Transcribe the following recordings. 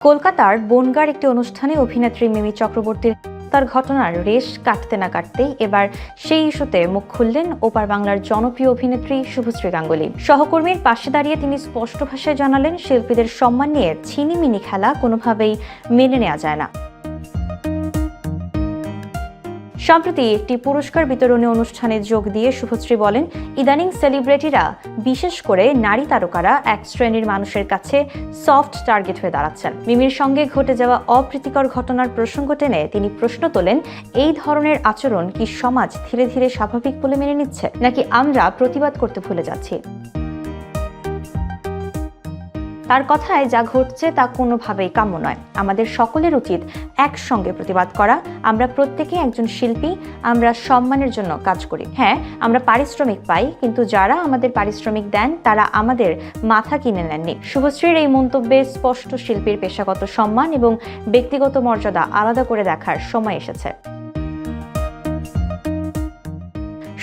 কলকাতার বনগাঁর একটি অনুষ্ঠানে অভিনেত্রী মিমি চক্রবর্তীর তার ঘটনার রেশ কাটতে না কাটতেই এবার সেই ইস্যুতে মুখ খুললেন ওপার বাংলার জনপ্রিয় অভিনেত্রী শুভশ্রী গাঙ্গুলী। সহকর্মীর পাশে দাঁড়িয়ে তিনি স্পষ্ট ভাষায় জানালেন, শিল্পীদের সম্মান নিয়ে ছিনিমিনি খেলা কোনোভাবেই মেনে নেওয়া যায় না। সম্প্রতি একটি পুরস্কার বিতরণী অনুষ্ঠানে যোগ দিয়ে শুভশ্রী বলেন, ইদানিং সেলিব্রিটিরা, বিশেষ করে নারী তারকারা এক শ্রেণীর মানুষের কাছে সফট টার্গেট হয়ে দাঁড়াচ্ছেন। মিমির সঙ্গে ঘটে যাওয়া অপ্রীতিকর ঘটনার প্রসঙ্গ টেনে তিনি প্রশ্ন তোলেন, এই ধরনের আচরণ কি সমাজ ধীরে ধীরে স্বাভাবিক বলে মেনে নিচ্ছে, নাকি আমরা প্রতিবাদ করতে ভুলে যাচ্ছি? তার কথায় যা ঘটছে তা কোনোভাবেই কাম্য নয়। আমাদের সকলের উচিত একসঙ্গে প্রতিবাদ করা। আমরা প্রত্যেকে একজন শিল্পী, আমরা সম্মানের জন্য কাজ করি। হ্যাঁ, আমরা পারিশ্রমিক পাই, কিন্তু যারা আমাদের পারিশ্রমিক দেন তারা আমাদের মাথা কিনে নেননি। শুভশ্রীর এই মন্তব্যে স্পষ্ট শিল্পীর পেশাগত সম্মান এবং ব্যক্তিগত মর্যাদা আলাদা করে দেখার সময় এসেছে।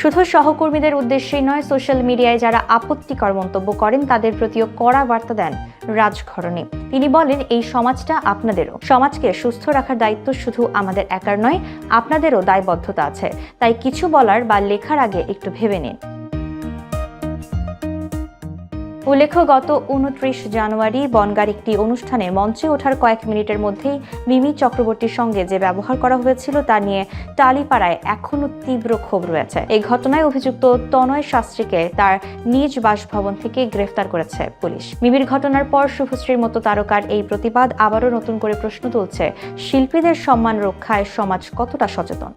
শুধু সহকর্মীদের উদ্দেশ্যেই নয়, সোশ্যাল মিডিয়ায় যারা আপত্তিকর মন্তব্য করেন তাদের প্রতিও কড়া বার্তা দেন রাজঘরণী। তিনি বলেন, এই সমাজটা আপনাদেরও। সমাজকে সুস্থ রাখার দায়িত্ব শুধু আমাদের একার নয়, আপনাদেরও দায়বদ্ধতা আছে। তাই কিছু বলার বা লেখার আগে একটু ভেবে নিন। উল্লেখ্য, গত 29 জানুয়ারি বনগাঁর একটি অনুষ্ঠানে মঞ্চে ওঠার কয়েক মিনিটের মধ্যেই মিমি চক্রবর্তীর সঙ্গে যে ব্যবহার করা হয়েছিল তা নিয়ে টালিপাড়ায় এখনও তীব্র ক্ষোভ রয়েছে। এই ঘটনায় অভিযুক্ত তনয় শাস্ত্রীকে তার নিজ বাসভবন থেকে গ্রেফতার করেছে পুলিশ। মিমির ঘটনার পর শুভশ্রীর মতো তারকার এই প্রতিবাদ আবারও নতুন করে প্রশ্ন তুলছে, শিল্পীদের সম্মান রক্ষায় সমাজ কতটা সচেতন।